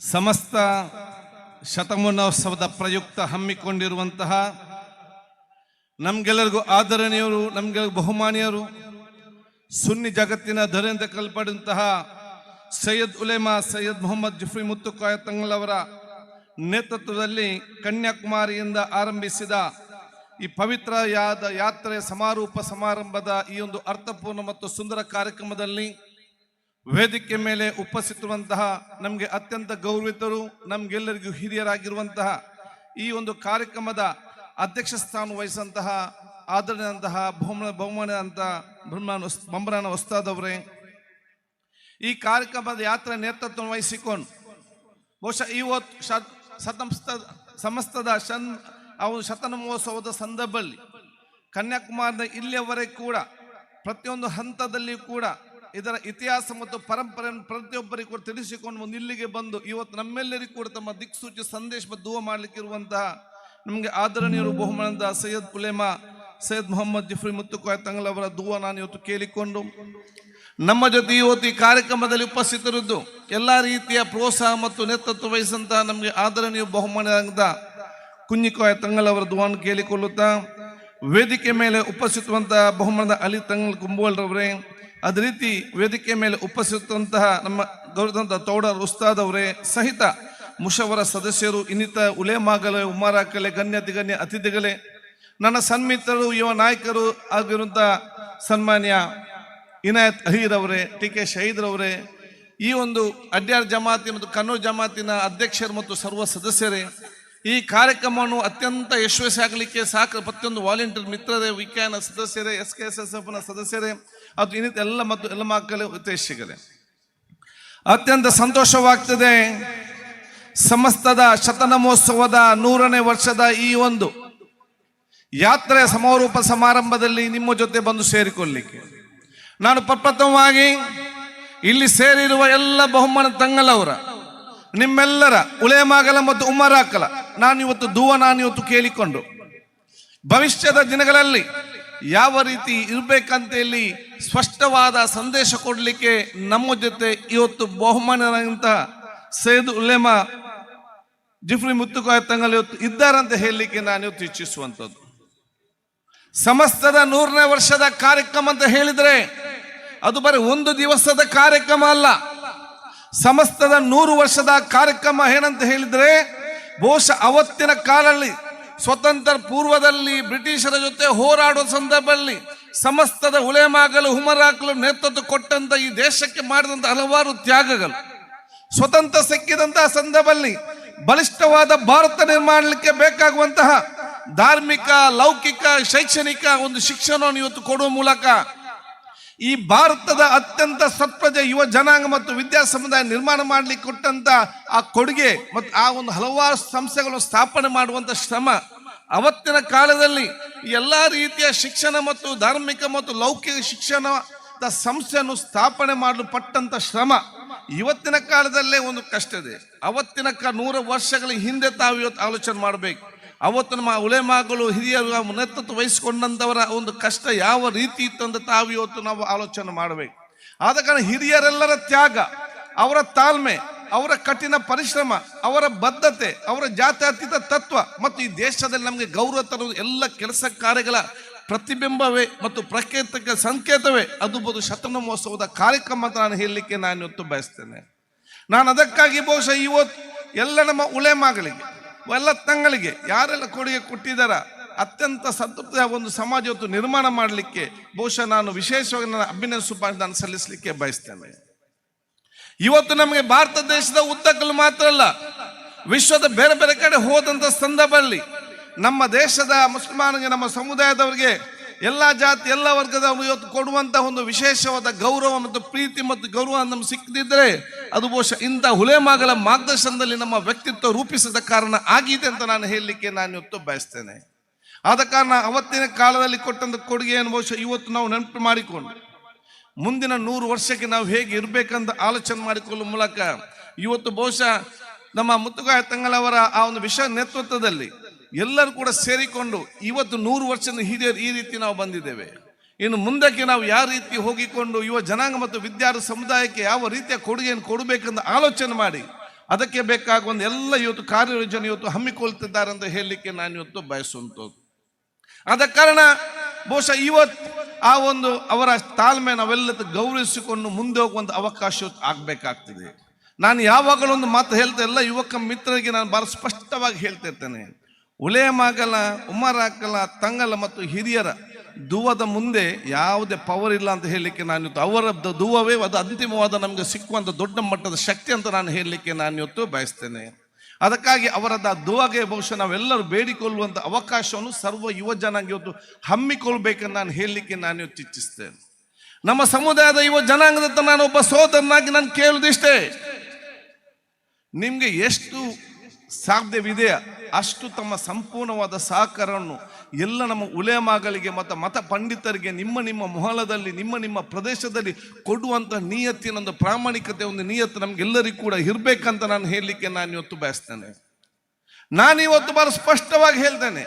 ಸಮಸ್ತ ಶತಮಾನೋತ್ಸವದ ಪ್ರಯುಕ್ತ ಹಮ್ಮಿಕೊಂಡಿರುವಂತಹ ನಮ್ಗೆಲ್ಲರಿಗೂ ಆದರಣೀಯರು, ನಮ್ಗೆಲ್ಲರಿಗೂ ಬಹುಮಾನೀಯರು, ಸುನ್ನಿ ಜಗತ್ತಿನ ಧರೆಂದ ಕಲ್ಪಡುವಂತಹ ಸೈಯದ್ ಉಲೇಮಾ ಸೈಯದ್ ಮೊಹಮ್ಮದ್ ಜಫ್ರಿ ಮುತ್ತುಕಾಯ ತಂಗಳವರ ನೇತೃತ್ವದಲ್ಲಿ ಕನ್ಯಾಕುಮಾರಿಯಿಂದ ಆರಂಭಿಸಿದ ಈ ಪವಿತ್ರ ಯಾತ್ರೆ ಸಮಾರೋಪ ಸಮಾರಂಭದ ಈ ಒಂದು ಅರ್ಥಪೂರ್ಣ ಮತ್ತು ಸುಂದರ ಕಾರ್ಯಕ್ರಮದಲ್ಲಿ ವೇದಿಕೆ ಮೇಲೆ ಉಪಸ್ಥಿತಿರುವಂತಹ ನಮಗೆ ಅತ್ಯಂತ ಗೌರವಿತರು, ನಮ್ಗೆಲ್ಲರಿಗೂ ಹಿರಿಯರಾಗಿರುವಂತಹ ಈ ಒಂದು ಕಾರ್ಯಕ್ರಮದ ಅಧ್ಯಕ್ಷ ಸ್ಥಾನ ವಹಿಸಿದಂತಹ ಆದರಣೀಯಂತಹ ಬಹುಮಾನ ಅಂತ ಬಂಬರಾನ ಉಸ್ತಾದ್ ಅವರೇ, ಈ ಕಾರ್ಯಕ್ರಮದ ಯಾತ್ರೆ ನೇತೃತ್ವ ವಹಿಸಿಕೊಂಡು ಬಹುಶಃ ಇವತ್ತು ಸಮಸ್ತದ ಶತನ ಮಹೋತ್ಸವದ ಸಂದರ್ಭದಲ್ಲಿ ಕನ್ಯಾಕುಮಾರಿನ ಇಲ್ಲಿಯವರೆಗೆ ಕೂಡ ಪ್ರತಿಯೊಂದು ಹಂತದಲ್ಲಿ ಕೂಡ ಇದರ ಇತಿಹಾಸ ಮತ್ತು ಪರಂಪರೆಯನ್ನು ಪ್ರತಿಯೊಬ್ಬರಿಗೂ ಕೂಡ ತಿಳಿಸಿಕೊಂಡು ಒಂದು ಇಲ್ಲಿಗೆ ಬಂದು ಇವತ್ತು ನಮ್ಮೆಲ್ಲರಿಗೂ ಕೂಡ ತಮ್ಮ ದಿಕ್ಸೂಚಿ ಸಂದೇಶ ಮತ್ತು ದುವಾ ಮಾಡಲಿಕ್ಕೆ ಇರುವಂತಹ ನಮಗೆ ಆದರಣೀಯರು ಬಹುಮಾನದ ಸೈಯದ್ ಉಲೇಮಾ ಸೈಯದ್ ಮೊಹಮ್ಮದ್ ಜಫ್ರಿ ಮುತ್ತುಕಾಯ ತಂಗಳವರ ದುವಾ ನಾನು ಇವತ್ತು ಕೇಳಿಕೊಂಡು ನಮ್ಮ ಜೊತೆ ಇವತ್ತು ಈ ಕಾರ್ಯಕ್ರಮದಲ್ಲಿ ಉಪಸ್ಥಿತರಿದ್ದು ಎಲ್ಲ ರೀತಿಯ ಪ್ರೋತ್ಸಾಹ ಮತ್ತು ನೇತೃತ್ವ ವಹಿಸಿದಂತಹ ನಮಗೆ ಆದರಣೀಯ ಬಹುಮಾನದ ಕುഞ്ഞിಕೋಯ ತಂಗಳವರ ದುವಾನ್ನು ಕೇಳಿಕೊಳ್ಳುತ್ತಾ ವೇದಿಕೆ ಮೇಲೆ ಉಪಸ್ಥಿತವಂತಹ ಬಹುಮಾನದ ಅಲಿ ತಂಗಳ್ ಕುಂಬೋಲ್ರವರೇ, ಅದೇ ರೀತಿ ವೇದಿಕೆ ಮೇಲೆ ಉಪಸ್ಥಿತವಂತಹ ನಮ್ಮ ಗೌರವಂತ ತೌಡರ್ ಉಸ್ತಾದ್ ಅವರೇ ಸಹಿತ ಮುಷವರ ಸದಸ್ಯರು, ಇನ್ನಿತ ಉಲೇಮಾಗಲೇ, ಉಮಾರಾಕಲೆ, ಗಣ್ಯ ಅತಿಥಿಗಳೇ, ನನ್ನ ಸನ್ಮಿತರು, ಯುವ ನಾಯಕರು ಆಗಿರುವಂತಹ ಸನ್ಮಾನ್ಯ ಇನಾಯತ್ ಅಹೀರ್ ಅವರೇ, ಟಿ ಕೆ ಶಹೀದ್ರವರೇ, ಈ ಒಂದು ಅಡ್ಯಾರ್ ಜಮಾತಿ ಮತ್ತು ಕನ್ನೂರ್ ಜಮಾತಿನ ಅಧ್ಯಕ್ಷರು ಮತ್ತು ಸರ್ವ ಸದಸ್ಯರೇ, ಈ ಕಾರ್ಯಕ್ರಮವನ್ನು ಅತ್ಯಂತ ಯಶಸ್ವಿ ಆಗಲಿಕ್ಕೆ ಪ್ರತಿಯೊಂದು ವಾಲಂಟಿಯರ್ ಮಿತ್ರರೇ, ವಿಕ್ಯಾನ ಸದಸ್ಯರೇ, SKSSFನ ಸದಸ್ಯರೇ, ಅದು ಇನ್ನಿತ ಎಲ್ಲ ಮತ್ತು ಎಲ್ಲ ಮಕ್ಕಳೇ ಉದ್ದೇಶಿಗಳೇ, ಅತ್ಯಂತ ಸಂತೋಷವಾಗ್ತದೆ. ಸಮಸ್ತದ ಶತನ ಮಹೋತ್ಸವದ 100ನೇ ವರ್ಷದ ಈ ಒಂದು ಯಾತ್ರೆ ಸಮಾರೋಪ ಸಮಾರಂಭದಲ್ಲಿ ನಿಮ್ಮ ಜೊತೆ ಬಂದು ಸೇರಿಕೊಳ್ಳಲಿಕ್ಕೆ ನಾನು ಪ್ರಪ್ರಥಮವಾಗಿ ಇಲ್ಲಿ ಸೇರಿರುವ ಎಲ್ಲ ಬಹುಮಾನ ತಂಗಳವರ ನಿಮ್ಮೆಲ್ಲರ ಉಲೇಮಾಗಲ ಮತ್ತು ಉಮರಾಕಲ ನಾನು ಇವತ್ತು ಕೇಳಿಕೊಂಡು ಭವಿಷ್ಯದ ದಿನಗಳಲ್ಲಿ ಯಾವ ರೀತಿ ಇರಬೇಕಂತ ಹೇಳಿ ಸ್ಪಷ್ಟವಾದ ಸಂದೇಶ ಕೊಡಲಿಕ್ಕೆ ನಮ್ಮ ಜೊತೆ ಇವತ್ತು ಬಹುಮಾನರಂತಹ ಸೈಯದ್ ಉಲೇಮಾ ಜಫ್ರಿ ಮುತ್ತುಕಾಯ ತಂಗಳು ಇವತ್ತು ಇದ್ದಾರಂತ ಹೇಳಲಿಕ್ಕೆ ನಾನು ಇವತ್ತು ಇಚ್ಛಿಸುವಂಥದ್ದು. ಸಮಸ್ತದ 100ನೇ ವರ್ಷದ ಕಾರ್ಯಕ್ರಮ ಅಂತ ಹೇಳಿದ್ರೆ ಅದು ಬರೀ ಒಂದು ದಿವಸದ ಕಾರ್ಯಕ್ರಮ ಅಲ್ಲ. ಸಮಸ್ತದ 100 ವರ್ಷದ ಕಾರ್ಯಕ್ರಮ ಏನಂತ ಹೇಳಿದ್ರೆ ಬಹುಶಃ ಅವತ್ತಿನ ಕಾಲದಲ್ಲಿ ಸ್ವತಂತ್ರ ಪೂರ್ವದಲ್ಲಿ ಬ್ರಿಟಿಷರ ಜೊತೆ ಹೋರಾಡುವ ಸಂದರ್ಭದಲ್ಲಿ ಸಮಸ್ತದ ಉಲೇಮಾಗಲು ಉಮರಾಕಲು ನೇತೃತ್ವ ಕೊಟ್ಟಂತ ಈ ದೇಶಕ್ಕೆ ಮಾಡಿದಂತ ಹಲವಾರು ತ್ಯಾಗಗಳು, ಸ್ವತಂತ್ರ ಸಿಕ್ಕಿದಂತಹ ಸಂದರ್ಭದಲ್ಲಿ ಬಲಿಷ್ಠವಾದ ಭಾರತ ನಿರ್ಮಾಣಕ್ಕೆ ಬೇಕಾಗುವಂತಹ ಧಾರ್ಮಿಕ, ಲೌಕಿಕ, ಶೈಕ್ಷಣಿಕ ಒಂದು ಶಿಕ್ಷಣವನ್ನು ಇವತ್ತು ಕೊಡುವ ಮೂಲಕ ಈ ಭಾರತದ ಅತ್ಯಂತ ಸತ್ಪ್ರಜೆ ಯುವ ಜನಾಂಗ ಮತ್ತು ವಿದ್ಯಾ ಸಮುದಾಯ ನಿರ್ಮಾಣ ಮಾಡಲಿಕ್ಕೆ ಕೊಟ್ಟಂತ ಆ ಕೊಡುಗೆ ಮತ್ತು ಆ ಒಂದು ಹಲವಾರು ಸಂಸ್ಥೆಗಳನ್ನು ಸ್ಥಾಪನೆ ಮಾಡುವಂತ ಶ್ರಮ, ಅವತ್ತಿನ ಕಾಲದಲ್ಲಿ ಎಲ್ಲಾ ರೀತಿಯ ಶಿಕ್ಷಣ ಮತ್ತು ಧಾರ್ಮಿಕ ಮತ್ತು ಲೌಕಿಕ ಶಿಕ್ಷಣದ ಸಂಸ್ಥೆಯನ್ನು ಸ್ಥಾಪನೆ ಮಾಡಲು ಪಟ್ಟಂತ ಶ್ರಮ ಇವತ್ತಿನ ಕಾಲದಲ್ಲೇ ಒಂದು ಕಷ್ಟ ಇದೆ. ಅವತ್ತಿನ 100 ವರ್ಷಗಳ ಹಿಂದೆ ತಾವು ಇವತ್ತು ಆಲೋಚನೆ ಮಾಡಬೇಕು. ಅವತ್ತು ನಮ್ಮ ಉಲೇಮಾಗಳು ಹಿರಿಯರು ನೇತೃತ್ವ ವಹಿಸಿಕೊಂಡಂತವರ ಒಂದು ಕಷ್ಟ ಯಾವ ರೀತಿ ಇತ್ತಂತ ತಾವು ಇವತ್ತು ನಾವು ಆಲೋಚನೆ ಮಾಡಬೇಕು. ಆದ ಕಾರಣ ಹಿರಿಯರೆಲ್ಲರ ತ್ಯಾಗ, ಅವರ ತಾಳ್ಮೆ, ಅವರ ಕಠಿಣ ಪರಿಶ್ರಮ, ಅವರ ಬದ್ಧತೆ, ಅವರ ಜಾತ್ಯತೀತ ತತ್ವ ಮತ್ತು ಈ ದೇಶದಲ್ಲಿ ನಮಗೆ ಗೌರವ ತರುವ ಎಲ್ಲ ಕೆಲಸ ಕಾರ್ಯಗಳ ಪ್ರತಿಬಿಂಬವೇ ಮತ್ತು ಪ್ರಕೇತಕ ಸಂಕೇತವೇ ಅದು ಶತನ ಮಹೋತ್ಸವದ ಕಾರ್ಯಕ್ರಮ ಅಂತ ನಾನು ಹೇಳಲಿಕ್ಕೆ ನಾನು ಇವತ್ತು ಬಯಸ್ತೇನೆ. ನಾನು ಅದಕ್ಕಾಗಿ ಬಹುಶಃ ಇವತ್ತು ಎಲ್ಲ ನಮ್ಮ ಉಲೇಮಾಗಳಿಗೆ, ಎಲ್ಲ ತಂಗಳಿಗೆ ಯಾರೆಲ್ಲ ಕೊಡುಗೆ ಕೊಟ್ಟಿದ್ದಾರ ಅತ್ಯಂತ ಸಂತೃಪ್ತಿಯ ಒಂದು ಸಮಾಜ ಇವತ್ತು ನಿರ್ಮಾಣ ಮಾಡಲಿಕ್ಕೆ ಬಹುಶಃ ನಾನು ವಿಶೇಷವಾಗಿ ನನ್ನ ಅಭಿನಂದನೆ ನಾನು ಸಲ್ಲಿಸಲಿಕ್ಕೆ ಬಯಸ್ತೇನೆ. ಇವತ್ತು ನಮಗೆ ಭಾರತ ದೇಶದ ಉದ್ದಕ್ಕಲು ಮಾತ್ರ ಅಲ್ಲ, ವಿಶ್ವದ ಬೇರೆ ಬೇರೆ ಕಡೆ ಹೋದಂತ ಸಂದರ್ಭದಲ್ಲಿ ನಮ್ಮ ದೇಶದ ಮುಸಲ್ಮಾನರಿಗೆ, ನಮ್ಮ ಸಮುದಾಯದವರಿಗೆ, ಎಲ್ಲ ಜಾತಿ ಎಲ್ಲ ವರ್ಗದವರು ಇವತ್ತು ಕೊಡುವಂತಹ ಒಂದು ವಿಶೇಷವಾದ ಗೌರವ ಮತ್ತು ಪ್ರೀತಿ ಮತ್ತು ಗೌರವ ನಮ್ಗೆ ಸಿಕ್ಕದಿದ್ದರೆ ಅದು ಬಹುಶಃ ಇಂಥ ಉಲೇಮಾಗಳ ಮಾರ್ಗದರ್ಶನದಲ್ಲಿ ನಮ್ಮ ವ್ಯಕ್ತಿತ್ವ ರೂಪಿಸಿದ ಕಾರಣ ಆಗಿದೆ ಅಂತ ನಾನು ಹೇಳಲಿಕ್ಕೆ ನಾನು ಇವತ್ತು ಬಯಸ್ತೇನೆ. ಆದ ಕಾರಣ ಅವತ್ತಿನ ಕಾಲದಲ್ಲಿ ಕೊಟ್ಟಂತ ಕೊಡುಗೆಯನ್ನು ಬಹುಶಃ ಇವತ್ತು ನಾವು ನೆನಪು ಮಾಡಿಕೊಂಡು ಮುಂದಿನ 100 ವರ್ಷಕ್ಕೆ ನಾವು ಹೇಗೆ ಇರಬೇಕಂತ ಆಲೋಚನೆ ಮಾಡಿಕೊಳ್ಳುವ ಮೂಲಕ ಇವತ್ತು ಬಹುಶಃ ನಮ್ಮ ಮುತ್ತುಕಾಯ ತಂಗಳವರ ಆ ಒಂದು ವಿಷಯ ನೇತೃತ್ವದಲ್ಲಿ ಎಲ್ಲರೂ ಕೂಡ ಸೇರಿಕೊಂಡು ಇವತ್ತು 100 ವರ್ಷದ ಹಿರಿಯರು ಈ ರೀತಿ ನಾವು ಬಂದಿದ್ದೇವೆ. ಇನ್ನು ಮುಂದಕ್ಕೆ ನಾವು ಯಾವ ರೀತಿ ಹೋಗಿಕೊಂಡು ಯುವ ಜನಾಂಗ ಮತ್ತು ವಿದ್ಯಾರ್ಥಿ ಸಮುದಾಯಕ್ಕೆ ಯಾವ ರೀತಿಯ ಕೊಡುಗೆಯನ್ನು ಕೊಡಬೇಕೆಂದು ಆಲೋಚನೆ ಮಾಡಿ ಅದಕ್ಕೆ ಬೇಕಾಗುವ ಒಂದು ಎಲ್ಲ ಇವತ್ತು ಕಾರ್ಯಯೋಜನೆ ಇವತ್ತು ಹಮ್ಮಿಕೊಳ್ತಿದ್ದಾರೆ ಅಂತ ಹೇಳಲಿಕ್ಕೆ ನಾನು ಇವತ್ತು ಬಯಸುವಂಥದ್ದು. ಆದ ಕಾರಣ ಬಹುಶಃ ಇವತ್ತು ಆ ಒಂದು ಅವರ ತಾಳ್ಮೆ ನಾವೆಲ್ಲ ಗೌರವಿಸಿಕೊಂಡು ಮುಂದೆ ಹೋಗುವಂಥ ಅವಕಾಶ ಆಗಬೇಕಾಗ್ತದೆ. ನಾನು ಯಾವಾಗಲೂ ಒಂದು ಮಾತು ಹೇಳ್ತಾ ಎಲ್ಲ ಯುವಕ ಮಿತ್ರರಿಗೆ ನಾನು ಬಹಳ ಸ್ಪಷ್ಟವಾಗಿ ಹೇಳ್ತಿರ್ತೇನೆ, ಉಲೇಮಾಗಲ, ಉಮರಾಕಲ, ತಂಗಲ ಮತ್ತು ಹಿರಿಯರ ದುವದ ಮುಂದೆ ಯಾವುದೇ ಪವರ್ ಇಲ್ಲ ಅಂತ ಹೇಳಲಿಕ್ಕೆ ನಾನು ಇವತ್ತು ಅವರ ದುವವೇ ಅದು ಅಂತಿಮವಾದ ನಮಗೆ ಸಿಕ್ಕುವಂಥ ದೊಡ್ಡ ಮಟ್ಟದ ಶಕ್ತಿ ಅಂತ ನಾನು ಹೇಳಲಿಕ್ಕೆ ನಾನು ಇವತ್ತು ಬಯಸ್ತೇನೆ. ಅದಕ್ಕಾಗಿ ಅವರದ ದುವಗೆ ಬಹುಶಃ ನಾವೆಲ್ಲರೂ ಬೇಡಿಕೊಳ್ಳುವಂಥ ಅವಕಾಶವನ್ನು ಸರ್ವ ಯುವ ಜನಾಂಗ ಇವತ್ತು ಹಮ್ಮಿಕೊಳ್ಬೇಕಂತ ನಾನು ಹೇಳಲಿಕ್ಕೆ ನಾನು ಇವತ್ತು ಇಚ್ಛಿಸ್ತೇನೆ. ನಮ್ಮ ಸಮುದಾಯದ ಯುವ ಜನಾಂಗದ ನಾನು ಒಬ್ಬ ಸೋದರನಾಗಿ ನಾನು ಕೇಳುವುದಿಷ್ಟೇ, ನಿಮಗೆ ಎಷ್ಟು ಸಾಧ್ಯವಿದೆಯ ಅಷ್ಟು ತಮ್ಮ ಸಂಪೂರ್ಣವಾದ ಸಹಕಾರವನ್ನು ಎಲ್ಲ ನಮ್ಮ ಉಲೇಮಾಗಳಿಗೆ ಮತ್ತು ಮತ ಪಂಡಿತರಿಗೆ ನಿಮ್ಮ ನಿಮ್ಮ ಮೊಹಲದಲ್ಲಿ ನಿಮ್ಮ ಪ್ರದೇಶದಲ್ಲಿ ಕೊಡುವಂಥ ನಿಯತ್ತಿನ ಒಂದು ಪ್ರಾಮಾಣಿಕತೆ, ಒಂದು ನಿಯತ್ತು ನಮಗೆಲ್ಲರಿಗೂ ಕೂಡ ಇರಬೇಕಂತ ನಾನು ಹೇಳಲಿಕ್ಕೆ ನಾನು ಇವತ್ತು ಬಯಸ್ತೇನೆ. ನಾನಿವತ್ತು ಬಹಳ ಸ್ಪಷ್ಟವಾಗಿ ಹೇಳ್ತೇನೆ,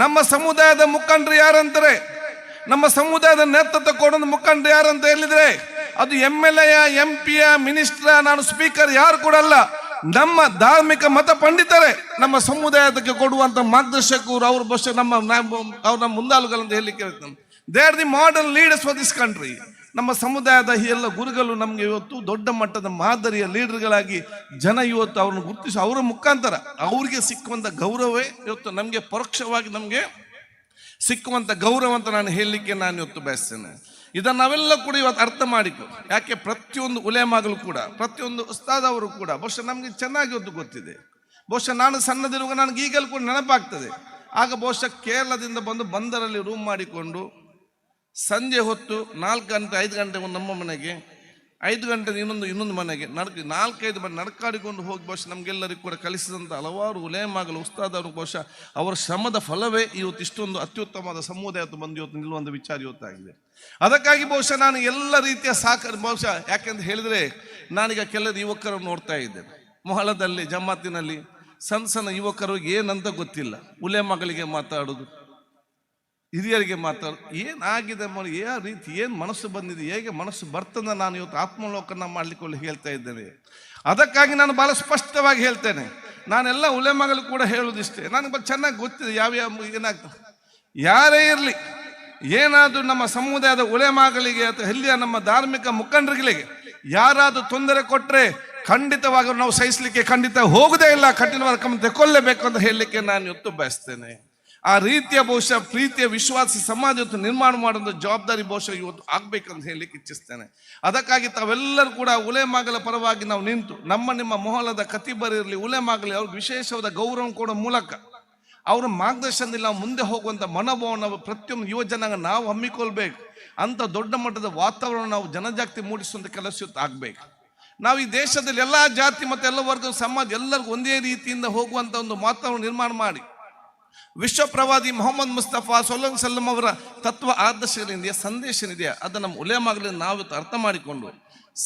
ನಮ್ಮ ಸಮುದಾಯದ ಮುಖಂಡರು ಯಾರಂತಾರೆ, ನಮ್ಮ ಸಮುದಾಯದ ನೇತೃತ್ವ ಕೊಡೋದು ಮುಖಂಡರು ಯಾರಂತ ಹೇಳಿದ್ರೆ ಅದು MLA MP ಮಿನಿಸ್ಟರ್, ನಾನು ಸ್ಪೀಕರ್ ಯಾರು ಕೂಡ ಅಲ್ಲ, ನಮ್ಮ ಧಾರ್ಮಿಕ ಮತ ಪಂಡಿತರೇ ನಮ್ಮ ಸಮುದಾಯಕ್ಕೆ ಕೊಡುವಂತ ಮಾರ್ಗದರ್ಶಕರು. ಅವ್ರ ಬಹುಶಃ ನಮ್ಮ ಮುಂದಾಳುಗಳಂತ ಹೇಳಲಿಕ್ಕೆ they are the modern leaders for this country. ನಮ್ಮ ಸಮುದಾಯದ ಈ ಎಲ್ಲ ಗುರುಗಳು ನಮಗೆ ಇವತ್ತು ದೊಡ್ಡ ಮಟ್ಟದ ಮಾದರಿಯ ಲೀಡರ್ಗಳಾಗಿ ಜನ ಇವತ್ತು ಅವ್ರನ್ನ ಗುರುತಿಸಿ ಅವರ ಮುಖಾಂತರ ಅವ್ರಿಗೆ ಸಿಕ್ಕುವಂಥ ಗೌರವವೇ ಇವತ್ತು ನಮಗೆ ಪರೋಕ್ಷವಾಗಿ ನಮಗೆ ಸಿಕ್ಕುವಂಥ ಗೌರವ ಅಂತ ನಾನು ಹೇಳಲಿಕ್ಕೆ ನಾನು ಇವತ್ತು ಬಯಸ್ತೇನೆ. ಇದನ್ನು ನಾವೆಲ್ಲ ಕೂಡ ಇವತ್ತು ಅರ್ಥ ಮಾಡಿಕೊ. ಯಾಕೆ ಪ್ರತಿಯೊಂದು ಉಲೇಮಾಗಲು ಕೂಡ, ಪ್ರತಿಯೊಂದು ಉಸ್ತಾದ್ ಅವರು ಕೂಡ ಬಹುಶಃ ನಮಗೆ ಚೆನ್ನಾಗಿ ಇವತ್ತು ಗೊತ್ತಿದೆ. ಬಹುಶಃ ನಾನು ಸಣ್ಣದಿರುವಾಗ ನನಗೆ ಈಗಲೂ ಕೂಡ ನೆನಪಾಗ್ತದೆ. ಆಗ ಬಹುಶಃ ಕೇರಳದಿಂದ ಬಂದು ಬಂದರಲ್ಲಿ ರೂಮ್ ಮಾಡಿಕೊಂಡು ಸಂಜೆ ಹೊತ್ತು 4 ಗಂಟೆ 5 ಗಂಟೆ ನಮ್ಮ ಮನೆಗೆ, 5 ಗಂಟೆ ಇನ್ನೊಂದು ಮನೆಗೆ 4-5 ಮನೆ ನಡ್ಕಾಡಿಕೊಂಡು ಹೋಗಿ ಬಹುಶಃ ನಮಗೆಲ್ಲರಿಗೂ ಕೂಡ ಕಲಿಸಿದಂಥ ಹಲವಾರು ಉಲೇಮಾಗಲು ಉಸ್ತಾದವರು ಬಹುಶಃ ಅವರ ಶ್ರಮದ ಫಲವೇ ಇವತ್ತು ಇಷ್ಟೊಂದು ಅತ್ಯುತ್ತಮವಾದ ಸಮುದಾಯ ಬಂದು ಇವತ್ತು ನಿಲ್ಲುವಂಥ ವಿಚಾರ ಇವತ್ತಾಗಿದೆ. ಅದಕ್ಕಾಗಿ ಬಹುಶಃ ನಾನು ಎಲ್ಲ ರೀತಿಯ ಸಹಕಾರ ಬಹುಶಃ ಯಾಕೆಂತ ಹೇಳಿದರೆ ನಾನೀಗ ಕೆಲವು ಯುವಕರನ್ನು ನೋಡ್ತಾ ಇದ್ದೇನೆ ಮೊಹಲದಲ್ಲಿ, ಜಮಾತಿನಲ್ಲಿ ಸಣ್ಣ ಯುವಕರು ಏನಂತ ಗೊತ್ತಿಲ್ಲ, ಉಲೇಮಾಗಳಿಗೆ ಮಾತಾಡೋದು, ಹಿರಿಯರಿಗೆ ಮಾತಾಡೋದು, ಏನಾಗಿದೆ ಯಾವ ರೀತಿ ಏನು ಮನಸ್ಸು ಬಂದಿದೆ, ಹೇಗೆ ಮನಸ್ಸು ಬರ್ತದೆ ನಾನು ಇವತ್ತು ಆತ್ಮಲೋಕನ ಮಾಡಲಿಕ್ಕೆ ಹೇಳ್ತಾ ಇದ್ದೇನೆ. ಅದಕ್ಕಾಗಿ ನಾನು ಭಾಳ ಸ್ಪಷ್ಟವಾಗಿ ಹೇಳ್ತೇನೆ, ನಾನೆಲ್ಲ ಉಲೇಮಾಗಲು ಕೂಡ ಹೇಳೋದಿಷ್ಟೇ, ನನಗೆ ಚೆನ್ನಾಗಿ ಗೊತ್ತಿದೆ ಯಾವ್ಯಾವ ಏನಾಗ್ತದೆ. ಯಾರೇ ಇರಲಿ, ಏನಾದರೂ ನಮ್ಮ ಸಮುದಾಯದ ಉಲೇಮಾಗಳಿಗೆ ಅಥವಾ ಇಲ್ಲಿಯ ನಮ್ಮ ಧಾರ್ಮಿಕ ಮುಖಂಡರುಗಳಿಗೆ ಯಾರಾದರೂ ತೊಂದರೆ ಕೊಟ್ಟರೆ ಖಂಡಿತವಾಗಿ ನಾವು ಸಹಿಸಲಿಕ್ಕೆ ಖಂಡಿತ ಹೋಗುದೇ ಇಲ್ಲ, ಕಠಿಣವಾದ ಕ್ರಮ ತಗೊಳ್ಳೇಬೇಕು ಅಂತ ಹೇಳಲಿಕ್ಕೆ ನಾನು ಇವತ್ತು ಬಯಸ್ತೇನೆ. ಆ ರೀತಿಯ ಬಹುಶಃ ಪ್ರೀತಿಯ ವಿಶ್ವಾಸ ಸಮಾಜ ಇವತ್ತು ನಿರ್ಮಾಣ ಮಾಡುವಂಥ ಜವಾಬ್ದಾರಿ ಬಹುಶಃ ಇವತ್ತು ಆಗ್ಬೇಕಂತ ಹೇಳಲಿಕ್ಕೆ ಇಚ್ಛಿಸ್ತೇನೆ. ಅದಕ್ಕಾಗಿ ತಾವೆಲ್ಲರೂ ಕೂಡ ಉಲೇಮಾಗಲ ಪರವಾಗಿ ನಾವು ನಿಂತು ನಿಮ್ಮ ಮೊಹಲದ ಕತಿಬರಿರಲಿ, ಉಲೇಮಾಗಲಿ ಅವ್ರಿಗೆ ವಿಶೇಷವಾದ ಗೌರವ ಕೊಡೋ ಮೂಲಕ ಅವರ ಮಾರ್ಗದರ್ಶನದಲ್ಲಿ ನಾವು ಮುಂದೆ ಹೋಗುವಂಥ ಮನೋಭಾವನ ಪ್ರತಿಯೊಂದು ಯುವ ಜನಾಂಗ ನಾವು ಹಮ್ಮಿಕೊಳ್ಬೇಕು. ಅಂಥ ದೊಡ್ಡ ಮಟ್ಟದ ವಾತಾವರಣ ನಾವು ಜನಜಾಗೃತಿ ಮೂಡಿಸುವಂಥ ಕೆಲಸ ಇವತ್ತು ಆಗಬೇಕು. ನಾವು ಈ ದೇಶದಲ್ಲಿ ಎಲ್ಲ ಜಾತಿ ಮತ್ತು ಎಲ್ಲ ವರ್ಗದ ಸಮಾಜ ಎಲ್ಲರಿಗೂ ಒಂದೇ ರೀತಿಯಿಂದ ಹೋಗುವಂಥ ಒಂದು ವಾತಾವರಣ ನಿರ್ಮಾಣ ಮಾಡಿ ವಿಶ್ವ ಪ್ರವಾದಿ ಮೊಹಮ್ಮದ್ ಮುಸ್ತಫಾ ಸಲ್ಲಲ್ಲಾಹು ಅಲೈಹಿ ವಸಲ್ಲಂ ಅವರ ತತ್ವ ಆದರ್ಶಗಳಿಂದ ಸಂದೇಶ ಇದೆಯಾ ಅದನ್ನು ನಮ್ಮ ಉಲೇಮಾಗಲಿಂದ ನಾವು ಅರ್ಥ ಮಾಡಿಕೊಂಡು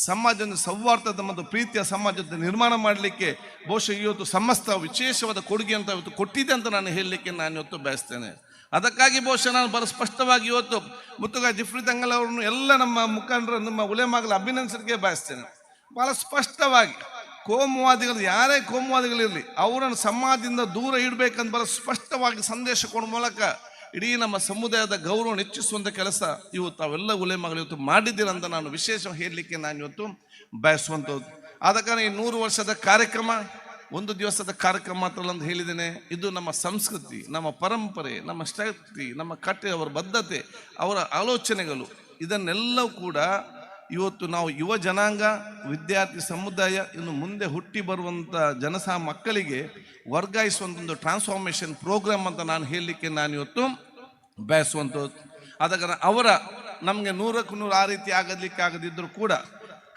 ಸಮಾಜದ ಸೌಹಾರ್ದದ ಮತ್ತು ಪ್ರೀತಿಯ ಸಮಾಜದ ನಿರ್ಮಾಣ ಮಾಡಲಿಕ್ಕೆ ಬಹುಶಃ ಇವತ್ತು ಸಮಸ್ತ ವಿಶೇಷವಾದ ಕೊಡುಗೆ ಅಂತ ಇವತ್ತು ಕೊಟ್ಟಿದೆ ಅಂತ ನಾನು ಹೇಳಲಿಕ್ಕೆ ನಾನು ಇವತ್ತು ಬಯಸ್ತೇನೆ. ಅದಕ್ಕಾಗಿ ಬಹುಶಃ ನಾನು ಬಹಳ ಸ್ಪಷ್ಟವಾಗಿ ಇವತ್ತು ಮುತ್ತುಗ ಜಿಫ್ರಿ ತಂಗಲ್ ಅವರನ್ನು ಎಲ್ಲ ನಮ್ಮ ಮುಖಂಡರು ನಮ್ಮ ಉಲೇಮಾಗಲ ಅಭಿನಂದನೆಗೆ ಬಯಸ್ತೇನೆ. ಬಹಳ ಸ್ಪಷ್ಟವಾಗಿ ಕೋಮುವಾದಿಗಳು ಯಾರೇ ಕೋಮುವಾದಿಗಳಿರಲಿ ಅವರನ್ನು ಸಮಾಜದಿಂದ ದೂರ ಇಡಬೇಕಂತ ಬಹಳ ಸ್ಪಷ್ಟವಾಗಿ ಸಂದೇಶ ಕೊಡುವ ಮೂಲಕ ಇಡೀ ನಮ್ಮ ಸಮುದಾಯದ ಗೌರವ ಹೆಚ್ಚಿಸುವಂಥ ಕೆಲಸ ಇವತ್ತು ಅವೆಲ್ಲ ಉಲೇಮಾಗಲು ಇವತ್ತು ಮಾಡಿದ್ದೀರಂತ ನಾನು ವಿಶೇಷವಾಗಿ ಹೇಳಲಿಕ್ಕೆ ನಾನು ಇವತ್ತು ಬಯಸುವಂಥದ್ದು. ಆದ ಕಾರಣ ಈ 100 ವರ್ಷದ ಕಾರ್ಯಕ್ರಮ ಒಂದು ದಿವಸದ ಕಾರ್ಯಕ್ರಮ ಮಾತ್ರ ಅಂತ ಹೇಳಿದ್ದೇನೆ. ಇದು ನಮ್ಮ ಸಂಸ್ಕೃತಿ, ನಮ್ಮ ಪರಂಪರೆ, ನಮ್ಮ ಶಕ್ತಿ, ನಮ್ಮ ಕಟ್ಟೆ, ಅವರ ಬದ್ಧತೆ, ಅವರ ಆಲೋಚನೆಗಳು ಇದನ್ನೆಲ್ಲವೂ ಕೂಡ ಇವತ್ತು ನಾವು ಯುವ ಜನಾಂಗ ವಿದ್ಯಾರ್ಥಿ ಸಮುದಾಯ ಇನ್ನು ಮುಂದೆ ಹುಟ್ಟಿ ಬರುವಂಥ ಮಕ್ಕಳಿಗೆ ವರ್ಗಾಯಿಸುವಂಥ ಒಂದು ಟ್ರಾನ್ಸ್ಫಾರ್ಮೇಷನ್ ಪ್ರೋಗ್ರಾಮ್ ಅಂತ ನಾನು ಹೇಳಲಿಕ್ಕೆ ನಾನು ಇವತ್ತು ಬಯಸುವಂಥದ್ದು. ಆದ ಕಾರಣ ಅವರ ನಮಗೆ 100ಕ್ಕೆ 100 ಆ ರೀತಿ ಆಗದಿದ್ದರೂ ಕೂಡ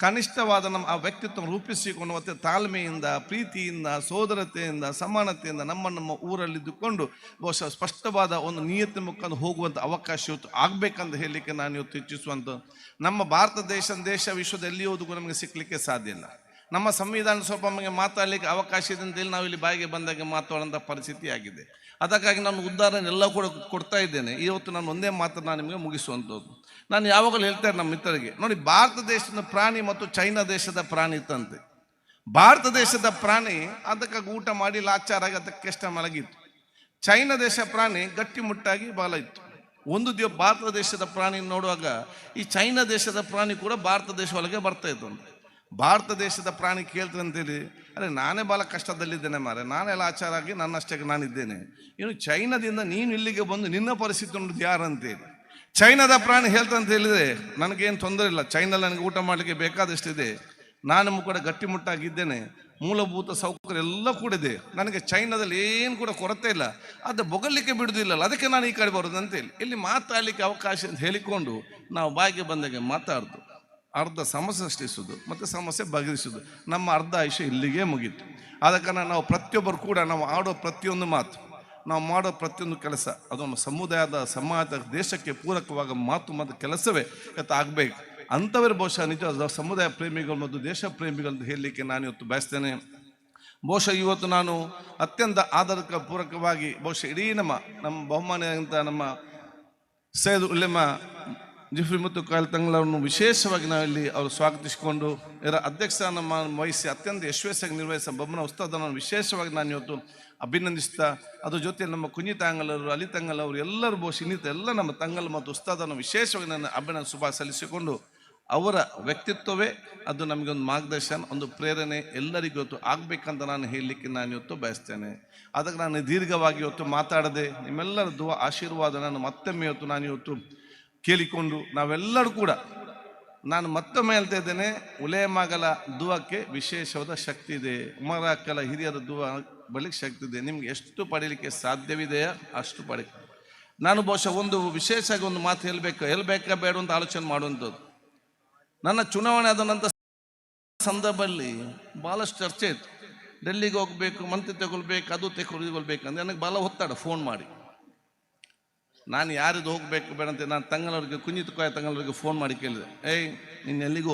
ಕನಿಷ್ಠವಾದ ನಮ್ಮ ಆ ವ್ಯಕ್ತಿತ್ವ ರೂಪಿಸಿಕೊಂಡು ಮತ್ತು ತಾಳ್ಮೆಯಿಂದ, ಪ್ರೀತಿಯಿಂದ, ಸೋದರತೆಯಿಂದ, ಸಮಾನತೆಯಿಂದ ನಮ್ಮ ಊರಲ್ಲಿದ್ದುಕೊಂಡು ಬಹುಶಃ ಸ್ಪಷ್ಟವಾದ ಒಂದು ನಿಯತಿ ಮುಖಾಂತರ ಹೋಗುವಂಥ ಅವಕಾಶ ಇವತ್ತು ಆಗಬೇಕಂತ ಹೇಳಲಿಕ್ಕೆ ನಾನು ಇವತ್ತು ಇಚ್ಛಿಸುವಂಥ ನಮ್ಮ ಭಾರತ ದೇಶ ವಿಶ್ವದ ಎಲ್ಲಿಯೋದಕ್ಕೂ ನಮಗೆ ಸಿಕ್ಕಲಿಕ್ಕೆ ಸಾಧ್ಯ ಇಲ್ಲ. ನಮ್ಮ ಸಂವಿಧಾನ ಸ್ವಲ್ಪ ನಮಗೆ ಮಾತಾಡಲಿಕ್ಕೆ ಅವಕಾಶ ಇದೆ ಅಂತೇಳಿ ನಾವು ಇಲ್ಲಿ ಬಾಯಿಗೆ ಬಂದಾಗೆ ಮಾತಾಡೋಂಥ ಪರಿಸ್ಥಿತಿ ಆಗಿದೆ. ಅದಕ್ಕಾಗಿ ನಾನು ಉದಾಹರಣೆ ಎಲ್ಲ ಕೂಡ ಕೊಡ್ತಾ ಇದ್ದೇನೆ. ಇವತ್ತು ನಾನು ಒಂದೇ ಮಾತನ್ನು ನಾನು ನಿಮಗೆ ಮುಗಿಸುವಂಥದ್ದು. ನಾನು ಯಾವಾಗಲೂ ಹೇಳ್ತೇನೆ ನಮ್ಮ ಮಿತ್ರರಿಗೆ, ನೋಡಿ, ಭಾರತ ದೇಶದ ಪ್ರಾಣಿ ಮತ್ತು ಚೈನಾ ದೇಶದ ಪ್ರಾಣಿ ಇತ್ತಂತೆ. ಭಾರತ ದೇಶದ ಪ್ರಾಣಿ ಅದಕ್ಕಾಗಿ ಊಟ ಮಾಡಿ ಲಾಚಾರಾಗಿ ಅದಕ್ಕೆ ಕೆಷ್ಟ ಮಲಗಿತ್ತು. ಚೈನಾ ದೇಶ ಪ್ರಾಣಿ ಗಟ್ಟಿಮುಟ್ಟಾಗಿ ಬಾಲ ಇತ್ತು. ಒಂದು ದಿವಸ ಭಾರತ ದೇಶದ ಪ್ರಾಣಿ ನೋಡುವಾಗ ಈ ಚೈನಾ ದೇಶದ ಪ್ರಾಣಿ ಕೂಡ ಭಾರತ ದೇಶ ಒಳಗೆ ಬರ್ತಾ ಇತ್ತು. ಭಾರತ ದೇಶದ ಪ್ರಾಣಿ ಕೇಳ್ತಾರೆ ಅಂತೇಳಿ, ಅರೆ ನಾನೇ ಭಾಳ ಕಷ್ಟದಲ್ಲಿದ್ದೇನೆ ಮಾರೆ, ನಾನೆಲ್ಲ ಆಚಾರ ಆಗಿ ನನ್ನಷ್ಟಕ್ಕೆ ನಾನಿದ್ದೇನೆ, ಇನ್ನು ಚೈನಾದಿಂದ ನೀನು ಇಲ್ಲಿಗೆ ಬಂದು ನಿನ್ನ ಪರಿಸ್ಥಿತಿ ನೋಡಿದ್ದು ಯಾರಂತೇಳಿ ಚೈನಾದ ಪ್ರಾಣಿ ಹೇಳ್ತಾ ಅಂತ ಹೇಳಿದರೆ, ನನಗೇನು ತೊಂದರೆ ಇಲ್ಲ, ಚೈನಲ್ಲಿ ನನಗೆ ಊಟ ಮಾಡಲಿಕ್ಕೆ ಬೇಕಾದಷ್ಟಿದೆ, ನಾನು ಕೂಡ ಗಟ್ಟಿಮುಟ್ಟಾಗಿದ್ದೇನೆ, ಮೂಲಭೂತ ಸೌಕರ್ಯ ಎಲ್ಲ ಕೂಡ ಇದೆ, ನನಗೆ ಚೈನಾದಲ್ಲಿ ಏನು ಕೂಡ ಕೊರತೆ ಇಲ್ಲ, ಅದು ಬೊಗಲಿಕ್ಕೆ ಬಿಡುವುದಿಲ್ಲಲ್ಲ, ಅದಕ್ಕೆ ನಾನು ಈ ಕಡೆ ಬರೋದು ಅಂತೇಳಿ ಇಲ್ಲಿ ಮಾತಾಡಲಿಕ್ಕೆ ಅವಕಾಶ ಅಂತ ಹೇಳಿಕೊಂಡು ನಾವು ಬಾಯಿಗೆ ಬಂದಾಗೆ ಮಾತಾಡ್ದು ಅರ್ಧ ಸಮಸ್ಯೆ ಸೃಷ್ಟಿಸೋದು ಮತ್ತು ಸಮಸ್ಯೆ ಬಗೆಹರಿಸೋದು, ನಮ್ಮ ಅರ್ಧ ಆಯುಷ್ಯ ಇಲ್ಲಿಗೆ ಮುಗೀತು. ಆದ ಕಾರಣ ನಾವು ಪ್ರತಿಯೊಬ್ಬರು ಕೂಡ ನಾವು ಆಡೋ ಪ್ರತಿಯೊಂದು ಮಾತು, ನಾವು ಮಾಡೋ ಪ್ರತಿಯೊಂದು ಕೆಲಸ ಅದು ನಮ್ಮ ಸಮುದಾಯದ, ಸಮಾಜದ, ದೇಶಕ್ಕೆ ಪೂರಕವಾದ ಮಾತು ಮತ್ತು ಕೆಲಸವೇ ಇವತ್ತು ಆಗಬೇಕು. ಅಂಥವರೇ ಬಹುಶಃ ನಿಜ ಸಮುದಾಯ ಪ್ರೇಮಿಗಳು ಮತ್ತು ದೇಶ ಪ್ರೇಮಿಗಳಂತ ಹೇಳಲಿಕ್ಕೆ ನಾನು ಇವತ್ತು ಬಯಸ್ತೇನೆ. ಬಹುಶಃ ಇವತ್ತು ನಾನು ಅತ್ಯಂತ ಆಧಾರಕ ಪೂರಕವಾಗಿ ಬಹುಶಃ ಇಡೀ ನಮ್ಮ ಬಹುಮಾನ್ಯ ಅಂತ ನಮ್ಮ ಸೈಯದ್ ಉಲೇಮಾ ಜಿಫ್ರಿ ಮುತ್ತುಕಾಯ್ ತಂಗಳವರನ್ನು ವಿಶೇಷವಾಗಿ ನಾವಿಲ್ಲಿ ಅವರು ಸ್ವಾಗತಿಸಿಕೊಂಡು ಇದರ ಅಧ್ಯಕ್ಷರನ್ನು ವಹಿಸಿ ಅತ್ಯಂತ ಯಶಸ್ವಿಯಾಗಿ ನಿರ್ವಹಿಸಿದ ಬೊಮ್ಮನ ಉಸ್ತಾದನ್ನು ವಿಶೇಷವಾಗಿ ನಾನು ಇವತ್ತು ಅಭಿನಂದಿಸ್ತಾ, ಅದ್ರ ಜೊತೆ ನಮ್ಮ ಕುഞ്ഞി ತಾಂಗಲವರು, ಅಲಿ ತಂಗಲವರು ಎಲ್ಲರೂ ಬಹುಶಃ ಇನ್ನಿತ ಎಲ್ಲ ನಮ್ಮ ತಂಗಲ್ ಮತ್ತು ಉಸ್ತಾದನ್ನು ವಿಶೇಷವಾಗಿ ನಾನು ಅಭಿನಂದನೆ ಶುಭ ಸಲ್ಲಿಸಿಕೊಂಡು, ಅವರ ವ್ಯಕ್ತಿತ್ವವೇ ಅದು ನಮಗೊಂದು ಮಾರ್ಗದರ್ಶನ, ಒಂದು ಪ್ರೇರಣೆ ಎಲ್ಲರಿಗೂ ಇವತ್ತು ಆಗಬೇಕಂತ ನಾನು ಹೇಳಲಿಕ್ಕೆ ನಾನು ಇವತ್ತು ಬಯಸ್ತೇನೆ. ಅದಕ್ಕೆ ನಾನು ದೀರ್ಘವಾಗಿ ಇವತ್ತು ಮಾತಾಡದೆ ನಿಮ್ಮೆಲ್ಲರ ದುವಾ ಆಶೀರ್ವಾದ ನಾನು ಮತ್ತೊಮ್ಮೆ ಇವತ್ತು ನಾನು ಇವತ್ತು ಕೇಳಿಕೊಂಡು ನಾವೆಲ್ಲರೂ ಕೂಡ, ನಾನು ಮತ್ತೊಮ್ಮೆ ಹೇಳ್ತಾ ಇದ್ದೇನೆ, ಉಲೇಮಾಗಳ ದುವಕ್ಕೆ ವಿಶೇಷವಾದ ಶಕ್ತಿ ಇದೆ, ಉಮರಾಕ್ಕಲ ಹಿರಿಯರ ದುವ ಬಳಿಗೆ ಶಕ್ತಿ ಇದೆ. ನಿಮ್ಗೆ ಎಷ್ಟು ಪಡೀಲಿಕ್ಕೆ ಸಾಧ್ಯವಿದೆಯೋ ಅಷ್ಟು ಪಡಿ. ನಾನು ಬಹುಶಃ ಒಂದು ವಿಶೇಷವಾಗಿ ಒಂದು ಮಾತು ಹೇಳ್ಬೇಕಾ ಬೇಡ ಅಂತ ಆಲೋಚನೆ ಮಾಡುವಂಥದ್ದು. ನನ್ನ ಚುನಾವಣೆ ಆದ ನಂತರ ಸಂದರ್ಭದಲ್ಲಿ ಭಾಳಷ್ಟು ಚರ್ಚೆ ಇತ್ತು, ಡೆಲ್ಲಿಗೆ ಹೋಗ್ಬೇಕು, ಮಂತ್ರಿ ತಗೊಳ್ಬೇಕು, ಅದು ತಗೊಳ್ಬೇಕಂದ್ರೆ ನನಗೆ ಭಾಳ ಒತ್ತಡ ಫೋನ್ ಮಾಡಿ. ನಾನು ಯಾರಿದು ಹೋಗ್ಬೇಕು ಬೇಡ ಅಂತ ನಾನು ತಂಗಲವ್ರಿಗೆ, ಕುഞ്ഞി ತಂಗಲವ್ರಿಗೆ ಫೋನ್ ಮಾಡಿ ಕೇಳಿದೆ, ನೀನು ಎಲ್ಲಿಗೆ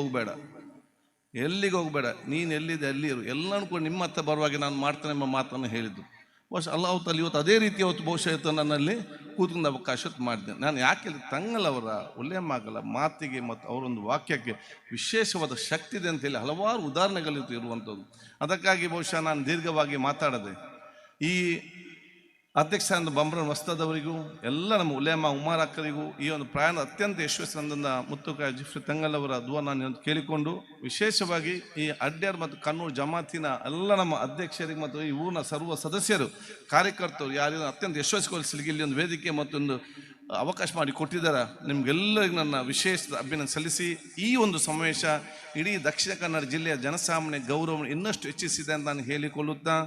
ಹೋಗಬೇಡ, ನೀನು ಎಲ್ಲಿದೆ ಅಲ್ಲಿ ಇರು, ಎಲ್ಲನೂ ಕೂಡ ನಿಮ್ಮ ಹತ್ರ ಬರುವಾಗ ನಾನು ಮಾಡ್ತೇನೆ ಎಂಬ ಮಾತನ್ನು ಹೇಳಿದ್ದು. ಬಹುಶಃ ಅಲ್ಲಾಹ್ ತಾಲ ಇವತ್ತು ಅದೇ ರೀತಿ ಅವತ್ತು ಬಹುಶಃ ಇವತ್ತು ನನ್ನಲ್ಲಿ ಕೂತ್ಕೊಂಡು ಅವಕಾಶ ಮಾಡಿದ್ದೇನೆ. ನಾನು ಯಾಕೆ ತಂಗಲವರ ಉಲೇಮಾಗಳ ಮಾತಿಗೆ ಮತ್ತು ಅವರೊಂದು ವಾಕ್ಯಕ್ಕೆ ವಿಶೇಷವಾದ ಶಕ್ತಿ ಇದೆ ಅಂತೇಳಿ ಹಲವಾರು ಉದಾಹರಣೆಗಳಿತ್ತು ಇರುವಂಥದ್ದು. ಅದಕ್ಕಾಗಿ ಬಹುಶಃ ನಾನು ದೀರ್ಘವಾಗಿ ಮಾತಾಡದೆ ಈ ಅಧ್ಯಕ್ಷ ಬಂಬ್ರನ್ ವಸ್ತಾದವರಿಗೂ ಎಲ್ಲ ನಮ್ಮ ಉಲೇಮಾ ಉಮರ್ ಅಕ್ಕರಿಗೂ ಈ ಒಂದು ಪ್ರಯಾಣ ಅತ್ಯಂತ ಯಶಸ್ವಿಯಿಂದ ಮುತ್ತುಕಾಯ್ ಜಿಫ್ರಿ ತಂಗಲ್ ಅವರ ದುವಾ ನಾನು ಕೇಳಿಕೊಂಡು, ವಿಶೇಷವಾಗಿ ಈ ಅಡ್ಯಾರ್ ಮತ್ತು ಕಣ್ಣೂರು ಜಮಾತಿನ ಎಲ್ಲ ನಮ್ಮ ಅಧ್ಯಕ್ಷರಿಗೆ ಮತ್ತು ಈ ಊರಿನ ಸರ್ವ ಸದಸ್ಯರು, ಕಾರ್ಯಕರ್ತರು ಯಾರು ಅತ್ಯಂತ ಯಶಸ್ವಿಗೊಳಿಸಲಿಕ್ಕೆ ಇಲ್ಲಿ ಒಂದು ವೇದಿಕೆ ಮತ್ತೊಂದು ಅವಕಾಶ ಮಾಡಿ ಕೊಟ್ಟಿದ್ದಾರೆ. ನಿಮಗೆಲ್ಲರಿಗೂ ನನ್ನ ವಿಶೇಷ ಅಭಿನಂದನೆ ಸಲ್ಲಿಸಿ, ಈ ಒಂದು ಸಮಾವೇಶ ಇಡೀ ದಕ್ಷಿಣ ಕನ್ನಡ ಜಿಲ್ಲೆಯ ಜನಸಾಮಾನ್ಯ ಗೌರವವನ್ನು ಇನ್ನಷ್ಟು ಹೆಚ್ಚಿಸಿದೆ ಅಂತ ನಾನು ಹೇಳಿಕೊಳ್ಳುತ್ತಾ,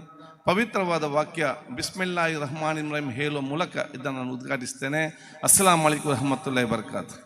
ಪವಿತ್ರವಾದ ವಾಕ್ಯ ಬಿಸ್ಮಿಲ್ಲಾಹಿರ್ ರಹಮಾನಿರ್ ರಹೀಮ್ ಹೇಳುವ ಮೂಲಕ ಇದನ್ನು ನಾನು ಉದ್ಘಾಟಿಸ್ತೇನೆ. ಅಸ್ಸಲಾಮು ಅಲೈಕುಂ ವರಹಮತುಲ್ಲಾಹಿ ವಬರಕಾತುಹು.